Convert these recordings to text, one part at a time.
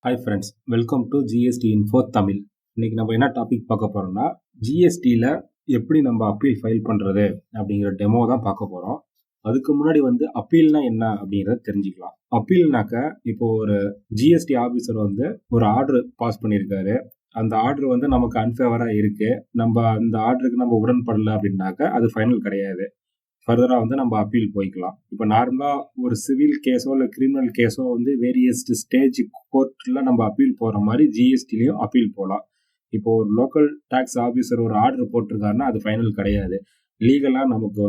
Hi friends, welcome to GST info Tamil. இன்னைக்கு நம்ம என்ன டாபிக் பார்க்க போறோம்னா, ஜிஎஸ்டியில் எப்படி நம்ம அப்பீல் ஃபைல் பண்ணுறது அப்படிங்கிற டெமோ தான் பார்க்க போகிறோம். அதுக்கு முன்னாடி அப்பீல்னா என்ன அப்படிங்கிறத தெரிஞ்சுக்கலாம். அப்பீல்னாக்க இப்போ ஒரு ஜிஎஸ்டி ஆஃபீஸர் ஒரு ஆர்டர் பாஸ் பண்ணியிருக்காரு. அந்த ஆர்டர் நமக்கு அன்ஃபேவராக இருக்கு. நம்ம அந்த ஆர்டருக்கு நம்ம உடன்படலை அப்படின்னாக்க அது ஃபைனல் கிடையாது. ஃபர்தராக நம்ம அப்பீல் போய்க்கலாம். இப்போ நார்மலாக ஒரு சிவில் கேஸோ இல்லை கிரிமினல் கேஸோ வேரியஸ் ஸ்டேஜ் கோர்ட்டில் நம்ம அப்பீல் போகிற மாதிரி ஜிஎஸ்டிலையும் அப்பீல் போகலாம். இப்போ ஒரு லோக்கல் டேக்ஸ் ஆஃபீஸர் ஒரு ஆர்டர் போட்டிருக்காருன்னா அது ஃபைனல் கிடையாது. லீகலாக நமக்கு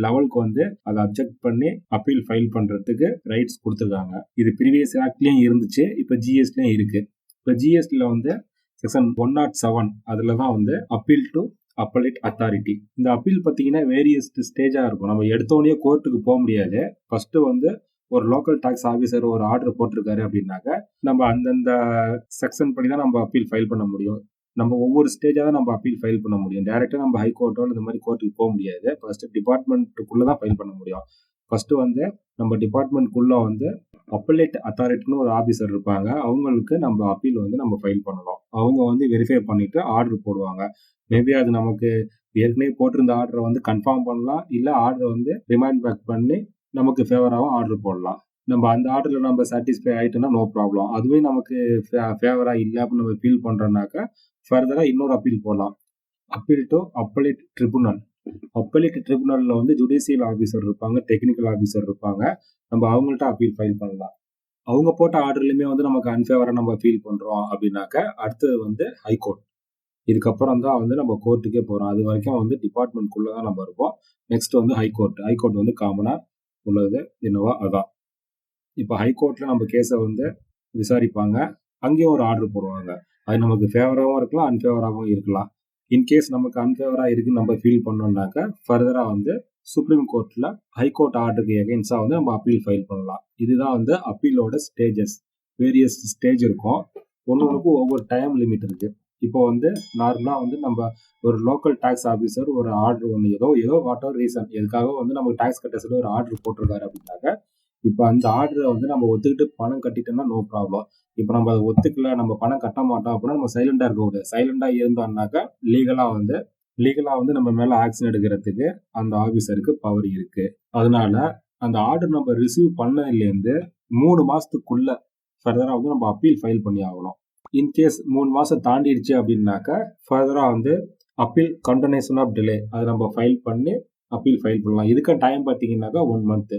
லெவலுக்கு அதை அப்ஜெக்ட் பண்ணி அப்பீல் ஃபைல் பண்ணுறதுக்கு ரைட்ஸ் கொடுத்துருக்காங்க. இது ப்ரீவியஸ் ஆக்ட்லேயும் இருந்துச்சு, இப்போ ஜிஎஸ்டிலையும் இருக்குது. இப்போ ஜிஎஸ்டியில் செக்ஷன் 107 அதில் தான் அப்பீல் டு அப்பலேட் அத்தாரிட்டி. இந்த அப்பீல் பார்த்தீங்கன்னா வேரியஸ் ஸ்டேஜாக இருக்கும். நம்ம எடுத்தோடனே கோர்ட்டுக்கு போக முடியாது. ஃபர்ஸ்ட் ஒரு லோக்கல் டாக்ஸ் ஆஃபீஸர் ஒரு ஆர்டர் போட்டிருக்காரு அப்படின்னாக்க நம்ம அந்தந்த செக்ஷன் படி தான் நம்ம அப்பீல் ஃபைல் பண்ண முடியும். நம்ம ஒவ்வொரு ஸ்டேஜாக தான் நம்ம அப்பீல் ஃபைல் பண்ண முடியும். டேரெக்டாக நம்ம ஹைகோர்ட்டோ இந்த மாதிரி கோர்ட்டுக்கு போக முடியாது. ஃபர்ஸ்ட் டிபார்ட்மெண்ட்டுக்குள்ளே தான் ஃபைல் பண்ண முடியும். ஃபர்ஸ்ட் நம்ம டிபார்ட்மெண்ட்குள்ளே அப்பலேட் அத்தாரிட்டின்னு ஒரு ஆஃபீஸர் இருப்பாங்க. அவங்களுக்கு நம்ம அப்பீல் நம்ம ஃபைல் பண்ணணும். அவங்க வெரிஃபை பண்ணிட்டு ஆர்டர் போடுவாங்க. மேபி அது நமக்கு ஏற்கனவே போட்டிருந்த ஆர்டரை கன்ஃபார்ம் பண்ணலாம், இல்லை ஆர்டரை ரிமைண்ட் பேக் பண்ணி நமக்கு ஃபேவராகவும் ஆர்டர் போடலாம். நம்ம அந்த ஆர்டரில் நம்ம சாட்டிஸ்ஃபை ஆகிட்டோம்னா நோ ப்ராப்ளம். அதுவே நமக்கு ஃபேவராக இல்லை அப்படின்னு நம்ம ஃபீல் பண்ணுறோம்னாக்கா ஃபர்தராக இன்னொரு அப்பீல் போடலாம். Appeal to appellate tribunal. Appellate ட்ரிபுனலில் ஜுடிஷியல் ஆஃபீஸர் இருப்பாங்க, டெக்னிக்கல் ஆஃபீஸர் இருப்பாங்க. நம்ம அவங்கள்ட்ட அப்பீல் ஃபைல் பண்ணலாம். அவங்க போட்ட ஆர்டர்லையுமே நமக்கு அன்ஃபேவராக நம்ம ஃபீல் பண்ணுறோம் அப்படின்னாக்க அடுத்தது ஹைகோர்ட். இதுக்கப்புறம் தான் நம்ம கோர்ட்டுக்கே போகிறோம். அது வரைக்கும் டிபார்ட்மெண்ட்குள்ளே தான் நம்ம இருப்போம். Next high court. ஹைகோர்ட் காமனாக உள்ளது என்னவோ அதான். இப்போ ஹைகோர்ட்டில் நம்ம கேஸை விசாரிப்பாங்க. அங்கேயும் ஒரு ஆர்டர் போடுவாங்க. அது நமக்கு ஃபேவராகவும் இருக்கலாம், அன்ஃபேவராகவும் இருக்கலாம். இன்கேஸ் நமக்கு அன்ஃபேவராக இருக்குன்னு நம்ம ஃபீல் பண்ணோம்னாக்க ஃபர்தராக சுப்ரீம் கோர்ட்டில் ஹைகோர்ட் ஆர்டருக்கு எகெயின்ஸ்டாக நம்ம அப்பீல் ஃபைல் பண்ணலாம். இதுதான் அப்பீலோட ஸ்டேஜஸ். வேரியஸ் ஸ்டேஜ் இருக்கும். ஒவ்வொன்றுக்கும் ஒவ்வொரு டைம் லிமிட் இருக்குது. இப்போ நார்மலாக நம்ம ஒரு லோக்கல் டேக்ஸ் ஆஃபீஸர் ஒரு ஆர்டர் ஏதோ வாட் எவர் ரீசன் எதுக்காக நமக்கு டேக்ஸ் கட்ட சொல்லி ஒரு ஆர்டர் போட்டிருக்காரு அப்படின்னாக்க இப்போ அந்த ஆர்டரை நம்ம ஒத்துக்கிட்டு பணம் கட்டிட்டோம்னா நோ ப்ராப்ளம். இப்போ நம்ம அதை ஒத்துக்கல, நம்ம பணம் கட்ட மாட்டோம் அப்படின்னா நம்ம சைலண்டாக இருக்கக்கூடாது. சைலண்டாக இருந்தோம்னாக்கா லீகலாக நம்ம மேலே ஆக்ஷன் எடுக்கிறதுக்கு அந்த ஆஃபீஸருக்கு பவர் இருக்கு. அதனால அந்த ஆர்டர் நம்ம ரிசீவ் பண்ணதுலேருந்து 3 மாசத்துக்குள்ள ஃபர்தராக நம்ம அப்பீல் ஃபைல் பண்ணி ஆகணும். இன்கேஸ் 3 மாசம் தாண்டிடுச்சு அப்படின்னாக்கா ஃபர்தராக அப்பீல் கண்டினியூஷன் ஆஃப் டிலே அதை நம்ம ஃபைல் பண்ணி அப்பீல் ஃபைல் பண்ணலாம். இதுக்கு டைம் பார்த்தீங்கன்னாக்கா 1 month.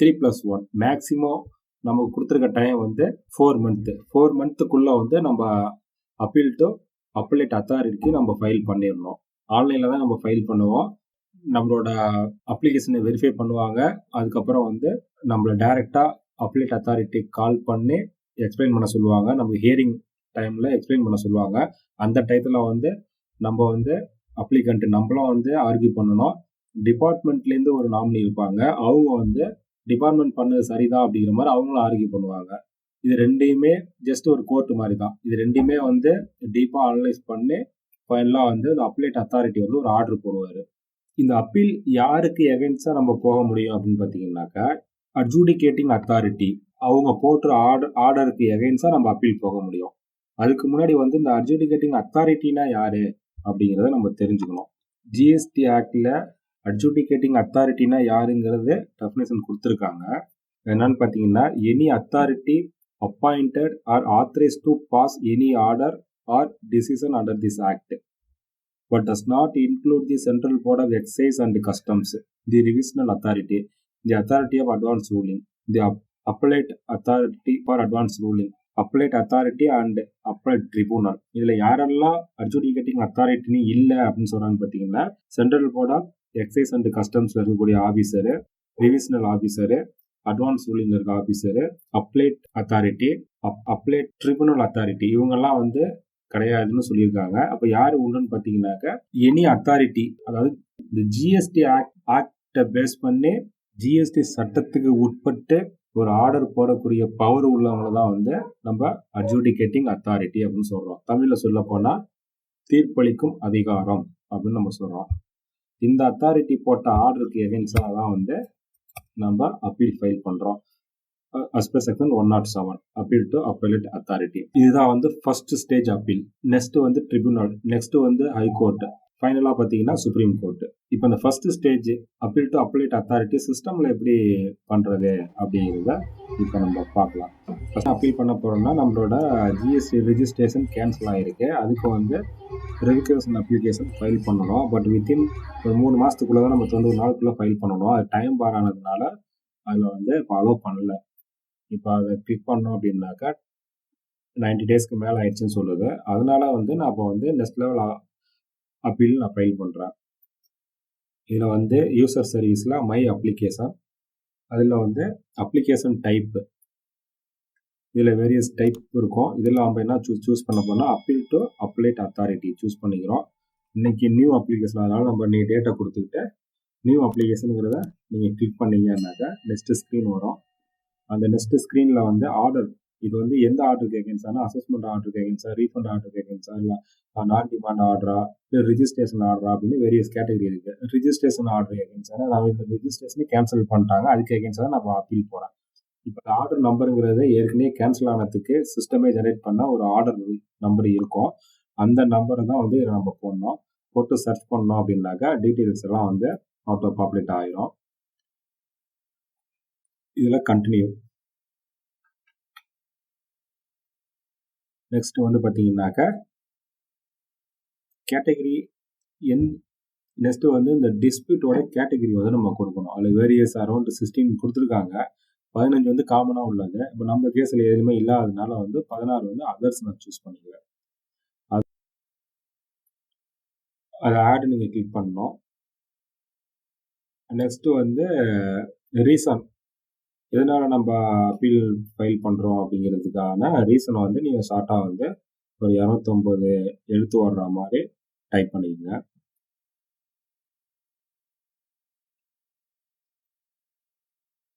3+1 மேக்ஸிமம் நமக்கு கொடுத்துருக்க டைம் 4 month. 4 monthக்குள்ள நம்ம அப்பீல் டு அப்பலேட் அத்தாரிட்டிக்கு நம்ம ஃபைல் பண்ணிடணும். ஆன்லைனில் தான் நம்ம ஃபைல் பண்ணுவோம். நம்மளோட அப்ளிகேஷனை வெரிஃபை பண்ணுவாங்க. அதுக்கப்புறம் நம்மளை டைரெக்டாக அப்பலேட் அத்தாரிட்டி கால் பண்ணி எக்ஸ்பிளைன் பண்ண சொல்லுவாங்க. நம்ம ஹியரிங் டைமில் எக்ஸ்பிளைன் பண்ண சொல்லுவாங்க. அந்த டயத்தில் நம்ம அப்ளிகண்ட் நம்மளும் ஆர்கியூ பண்ணணும். டிபார்ட்மெண்ட்லேருந்து ஒரு நாமினி இருப்பாங்க. அவங்க டிபார்ட்மெண்ட் பண்ணது சரிதான் அப்படிங்கிற மாதிரி அவங்களும் ஆர்கியூ பண்ணுவாங்க. இது ரெண்டையுமே ஜஸ்ட் ஒரு கோர்ட் மாதிரி தான். இது ரெண்டையுமே டீப்பாக அனலைஸ் பண்ணி ஃபைனலாக இந்த அப்பலேட் அத்தாரிட்டி ஒரு ஆர்டர் போடுவார். இந்த அப்பீல் யாருக்கு எகெயின்ஸ்டாக நம்ம போக முடியும் அப்படின்னு பார்த்தீங்கன்னாக்கா அட்ஜூடிகேட்டிங் அத்தாரிட்டி. அவங்க போட்டுற ஆர்டருக்கு எகெயின்ஸ்டாக நம்ம அப்பீல் போக முடியும். அதுக்கு முன்னாடி இந்த அட்ஜூடிகேட்டிங் அத்தாரிட்டினா யாரு அப்படிங்கிறத நம்ம தெரிஞ்சுக்கணும். ஜிஎஸ்டி ஆக்டில் அட்ஜூடிகேட்டிங் அத்தாரிட்டினா யாருங்கிறது டெஃபினேஷன் கொடுத்துருக்காங்க. என்னன்னு பார்த்தீங்கன்னா, any authority appointed or authorised to pass any order or decision under this act but does not include the Central Board of Excise and Customs, the Revisional Authority, the Authority of Advance Ruling, the Appellate Authority for Advance Ruling, Appellate Authority and Appellate Tribunal. இதில் யாரெல்லாம் அட்ஜூடிகேட்டிங் அத்தாரிட்டின்னு இல்லை அப்படின்னு சொல்கிறான்னு பார்த்தீங்கன்னா, central board of excise and கஸ்டம்ஸில் இருக்கக்கூடிய officer, revisional officer, advance ரூலிங்கில் இருக்க officer, appellate authority, appellate tribunal authority இவங்கெல்லாம் கிடையாதுன்னு சொல்லியிருக்காங்க. அப்போ யார் உண்டுன்னு பார்த்தீங்கன்னாக்க எனி அத்தாரிட்டி, அதாவது இந்த ஜிஎஸ்டி ஆக்டை பேஸ் பண்ணி ஜிஎஸ்டி சட்டத்துக்கு உட்பட்டு ஒரு ஆர்டர் போடக்கூடிய பவர் உள்ளவங்க தான் நம்ம அட்ஜூடிகேட்டிங் அத்தாரிட்டி அப்படின்னு சொல்கிறோம். தமிழில் சொல்ல போனால் தீர்ப்பளிக்கும் அதிகாரம் அப்படின்னு நம்ம சொல்கிறோம். இந்த அத்தாரிட்டி போட்ட ஆர்டருக்கு எகெயின்ஸ்டாக தான் நம்ம அப்பீல் ஃபைல் பண்ணுறோம். as per section 107 appeal to appellate authority. இதுதான் வந்து ஃபர்ஸ்ட் ஸ்டேஜ் அப்பீல். நெக்ஸ்ட் வந்து ட்ரிபியூனல், நெக்ஸ்ட் வந்து ஹைகோர்ட், ஃபைனலாக பார்த்தீங்கன்னா சுப்ரீம் கோர்ட். இப்போ இந்த first stage appeal to appellate authority சிஸ்டமில் எப்படி பண்ணுறது அப்படிங்கிறத இப்போ நம்ம பார்க்கலாம். ஃபர்ஸ்ட் அப்பீல் பண்ண போகிறோம்னா நம்மளோட ஜிஎஸ்டி ரிஜிஸ்ட்ரேஷன் கேன்சல் ஆகிருக்கு. அதுக்கு வந்து ரெவிகேஷன் அப்ளிகேஷன் ஃபைல் பண்ணணும். பட் வித்தின் ஒரு 3 மாதத்துக்குள்ளே தான் நம்ம 90 நாளுக்குள்ளே ஃபைல் பண்ணணும். அது டைம் பார் ஆனதுனால அதில் வந்து இப்போ அலோவ் பண்ணல. இப்போ அதை கிளிக் பண்ணோம் அப்படின்னாக்கா 90 டேஸ்க்கு மேலே ஆயிடுச்சுன்னு சொல்லுது. அதனால வந்து நான் இப்போ வந்து நெக்ஸ்ட் லெவல் அப்பீல் நான் ஃபைல் பண்ணுறேன். இதில் வந்து யூசர் சர்வீஸில் மை அப்ளிகேஷன், அதில் வந்து அப்ளிகேஷன் டைப்பு, இதில் வேரியஸ் டைப் இருக்கும். இதில் நம்ம என்ன சூஸ் பண்ண போனால் appeal to appellate authority choose பண்ணிக்கிறோம். இன்றைக்கி நியூ அப்ளிகேஷன், அதனால் நம்ம நீ டேட்டா கொடுத்துக்கிட்டு நியூ அப்ளிகேஷனுங்கிறத நீங்கள் கிளிக் பண்ணிங்கன்னாக்கா நெக்ஸ்ட்டு ஸ்க்ரீன் வரும். அந்த நெக்ஸ்ட் ஸ்க்ரீனில் வந்து ஆர்டர், இது வந்து எந்த ஆர்டருக்கு எகென்ஸ்டானா அசஸ்மெண்ட் ஆர்டருக்கு எகென்ஸ்டா, ரீஃபண்ட் ஆர்டருக்கு எகென்ஸ்டா, இல்லை நான் டிமாண்ட் ஆர்டரா, இல்லை ரிஜிஸ்ட்ரேஷன் ஆர்டரா அப்படின்னு வேரியஸ் கேட்டகரி இருக்குது. ரிஜிஸ்ட்ரேஷன் ஆர்டர் எகென்ஸ்டானா நான் இந்த ரிஜிஸ்ட்ரேஷனே கேன்சல் பண்ணிட்டாங்க, அதுக்கு எகென்ஸ்டாக தான் நான் அப்பீல் போகிறேன். இப்போ ஆர்டர் நம்பருங்கிறது ஏற்கனவே கேன்சல் ஆனதுக்கு சிஸ்டமே ஜெனரேட் பண்ண ஒரு ஆர்டர் நம்பர் இருக்கும். அந்த நம்பரை தான் வந்து இதில் நம்ம போடணும். போட்டு சர்ச் பண்ணோம் அப்படின்னாக்கா டீட்டெயில்ஸ் எல்லாம் வந்து ஆட்டோ பாப்புலேட் ஆகிடும். இதில் கண்டினியூ. நெக்ஸ்ட் வந்து பார்த்தீங்கன்னாக்கா கேட்டகரி என், நெக்ஸ்ட் வந்து இந்த டிஸ்பியூட்டோட கேட்டகரி வந்து நம்ம கொடுக்கணும். அதில் வேரியஸ் அரௌண்ட் 16 கொடுத்துருக்காங்க. 15 வந்து காமனாக உள்ளது. இப்போ நம்ம கேஸில் எதுவுமே இல்லாததுனால வந்து 16 வந்து அதர்ஸ் நான் சூஸ் பண்ணிக்கிறேன். அதை ஆட் நீங்கள் கிளிக் பண்ணணும். நெக்ஸ்ட் வந்து ரீசன், எதனால நம்ம அப்பீல் ஃபைல் பண்ணுறோம் அப்படிங்கிறதுக்கான ரீசனை வந்து நீங்கள் ஷார்ட்டாக வந்து ஒரு 209 எழுத்து வர்ற மாதிரி டைப் பண்ணிக்கங்க.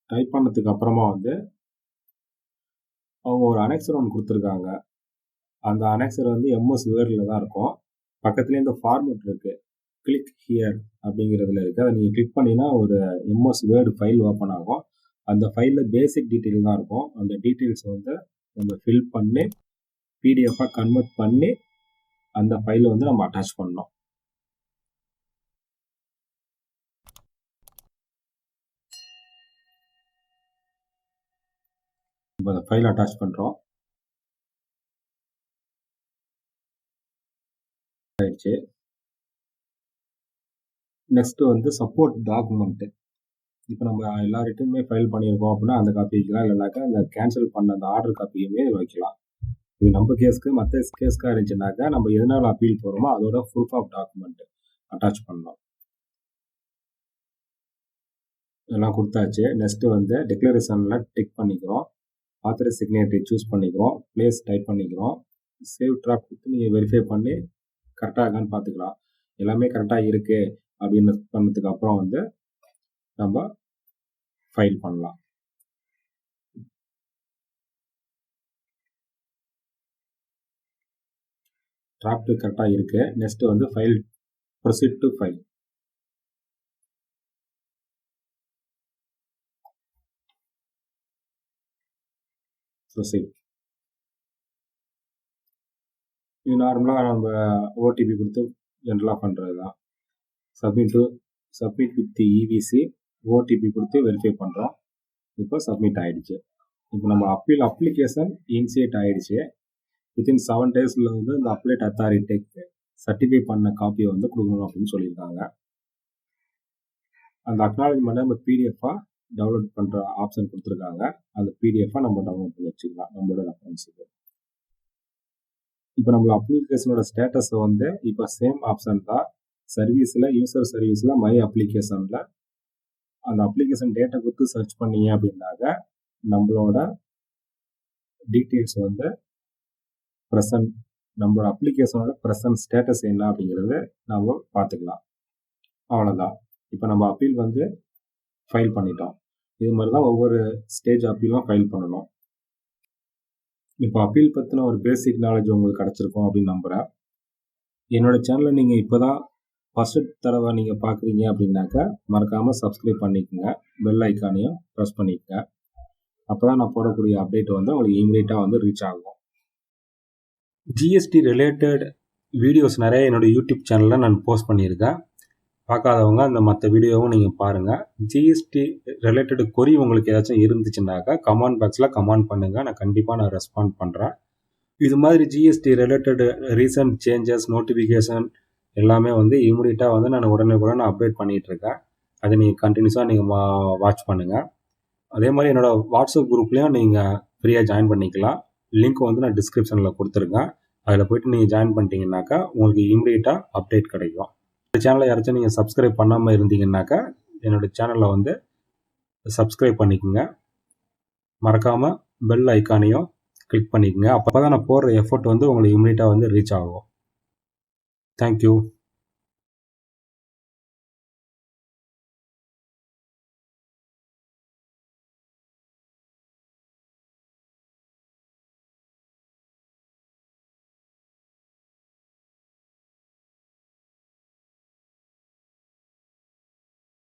டைப் பண்ணதுக்கு அப்புறமா வந்து அவங்க ஒரு அனெக்சர் ஒன்று கொடுத்துருக்காங்க. அந்த அனெக்சர் வந்து எம்எஸ் வேர்டில் தான் இருக்கும். பக்கத்துலேயே இந்த ஃபார்மேட் இருக்குது, கிளிக் ஹியர் அப்படிங்கிறதுல இருக்குது. அதை நீங்கள் கிளிக் பண்ணினா ஒரு எம்எஸ் வேர்டு ஃபைல் ஓப்பன் ஆகும். அந்த ஃபைலில் பேசிக் டீட்டெயில் தான் இருக்கும். அந்த டீட்டெயில்ஸ் வந்து நம்ம ஃபில் பண்ணி பிடிஎஃபாக கன்வெர்ட் பண்ணி அந்த ஃபைலை வந்து நம்ம அட்டாச் பண்ணோம். இப்போ அந்த ஃபைல் அட்டாச் பண்ணுறோம். ஆயிடுச்சு. நெக்ஸ்ட்டு வந்து சப்போர்ட் டாக்குமெண்ட்டு. இப்போ நம்ம எல்லா ரிட்டனுமே ஃபைல் பண்ணியிருக்கோம் அப்படின்னா அந்த காப்பி வைக்கலாம், இல்லைனாக்கா அந்த கேன்சல் பண்ண அந்த ஆர்டர் காப்பியுமே இதில் வைக்கலாம். இது நம்ம கேஸ்க்கு, மற்ற கேஸ்க்காக இருந்துச்சுனாக்கா நம்ம எதனால் அப்பீல் போகிறோமோ அதோட ப்ரூஃப் ஆஃப் டாக்குமெண்ட் அட்டாச் பண்ணலாம். இதெல்லாம் கொடுத்தாச்சு. நெக்ஸ்ட்டு வந்து டிக்ளரேஷனில் டிக் பண்ணிக்கிறோம். ஆத்தரைஸ் சிக்னேட்டரி சூஸ் பண்ணிக்கிறோம். பிளேஸ் டைப் பண்ணிக்கிறோம். சேவ் டிராஃப்ட் கொடுத்து நீங்கள் வெரிஃபை பண்ணி கரெக்டாக இருக்கான்னு பார்த்துக்கலாம். எல்லாமே கரெக்டாக இருக்குது அப்படின்னு பண்ணதுக்கு அப்புறம் வந்து நம்ம ஃபைல் பண்ணலாம். டிராஃப்ட் கரெக்டாக இருக்கு. நெக்ஸ்ட் வந்து file, proceed to file. Proceed. இது நார்மலாக நம்ம ஓடிபி கொடுத்து ஜென்ரலாக பண்ணுறது தான். சப்மிட் வித் இவிசி ஓடிபி கொடுத்து வெரிஃபை பண்ணுறோம். இப்போ சப்மிட் ஆகிடுச்சு. இப்போ நம்ம அப்ளிகேஷன் இனிஷியேட் ஆகிடுச்சு. வித்தின் 7 டேஸில் வந்து இந்த அப்பellate அத்தாரிட்டிக்கு சர்டிஃபை பண்ண காப்பியை வந்து கொடுக்கணும் அப்படின்னு சொல்லியிருக்காங்க. அந்த அக்னாலஜ்மெண்ட்டை நம்ம பிடிஎஃபாக டவுன்லோட் பண்ணுற ஆப்ஷன் கொடுத்துருக்காங்க. அந்த பிடிஎஃபாக நம்ம டவுன்லோட் பண்ணி வச்சுக்கலாம் நம்மளோட ரெஃபரன்ஸுக்கு. இப்போ நம்மளோட அப்ளிகேஷனோட ஸ்டேட்டஸை வந்து இப்போ சேம் ஆப்ஷன் தான். சர்வீஸில், யூசர் சர்வீஸில் மை அப்ளிகேஷனில் அந்த அப்ளிகேஷன் டேட்டா கொடுத்து சர்ச் பண்ணீங்க அப்படின்னாக்க நம்மளோட டீட்டெயில்ஸ் வந்து ப்ரெசன்ட், நம்மளோட அப்ளிகேஷனோட ப்ரெசன்ட் ஸ்டேட்டஸ் என்ன அப்படிங்கிறது நம்ம பார்த்துக்கலாம். அவ்வளோதான். இப்போ நம்ம அப்பீல் வந்து ஃபைல் பண்ணிட்டோம். இது மாதிரி தான் ஒவ்வொரு ஸ்டேஜ் அப்பீலும் ஃபைல் பண்ணணும். இப்போ அப்பீல் பற்றின ஒரு பேசிக் நாலேஜ் உங்களுக்கு கிடச்சிருக்கும் அப்படின்னு நம்புகிறேன். என்னோட சேனலை நீங்கள் இப்போ தான் ஃபஸ்ட்டு தடவை நீங்கள் பார்க்குறீங்க அப்படின்னாக்கா மறக்காமல் சப்ஸ்கிரைப் பண்ணிக்கோங்க. பெல் ஐக்கானையும் ப்ரெஸ் பண்ணிக்கோங்க. அப்போ தான் நான் போடக்கூடிய அப்டேட் வந்து உங்களுக்கு இமீடியட்டாக வந்து ரீச் ஆகும். ஜிஎஸ்டி ரிலேட்டட் வீடியோஸ் நிறைய என்னோடய யூடியூப் சேனலில் நான் போஸ்ட் பண்ணியிருக்கேன். பார்க்காதவங்க அந்த மற்ற வீடியோவும் நீங்கள் பாருங்கள். ஜிஎஸ்டி ரிலேட்டட் கொரி உங்களுக்கு ஏதாச்சும் இருந்துச்சுன்னாக்கா கமெண்ட் பாக்ஸில் கமெண்ட் பண்ணுங்கள். நான் கண்டிப்பாக ரெஸ்பாண்ட் பண்ணுறேன். இது மாதிரி GST related recent changes notification எல்லாமே வந்து இமீடியட்டாக வந்து நான் உடனே அப்டேட் பண்ணிகிட்ருக்கேன். அதை நீங்கள் கண்டினியூஸாக நீங்கள் வாட்ச் பண்ணுங்கள். அதே மாதிரி என்னோடய வாட்ஸ்அப் குரூப்லேயும் நீங்கள் ஃப்ரீயாக ஜாயின் பண்ணிக்கலாம். லிங்க் வந்து நான் டிஸ்கிரிப்ஷனில் கொடுத்துருக்கேன். அதில் போய்ட்டு நீங்கள் ஜாயின் பண்ணிட்டீங்கன்னாக்கா உங்களுக்கு இமீடியட்டாக அப்டேட் கிடைக்கும். இந்த சேனலை யாராச்சும் நீங்கள் சப்ஸ்கிரைப் பண்ணாமல் இருந்தீங்கன்னாக்கா என்னோடய சேனலை வந்து சப்ஸ்கிரைப் பண்ணிக்கோங்க. மறக்காமல் பெல் ஐக்கானையும் கிளிக் பண்ணிக்கோங்க. அப்போ தான் நான் போடுற எஃபர்ட் வந்து உங்களுக்கு இமீடியட்டாக வந்து ரீச் ஆகும். தேங்க்யூ.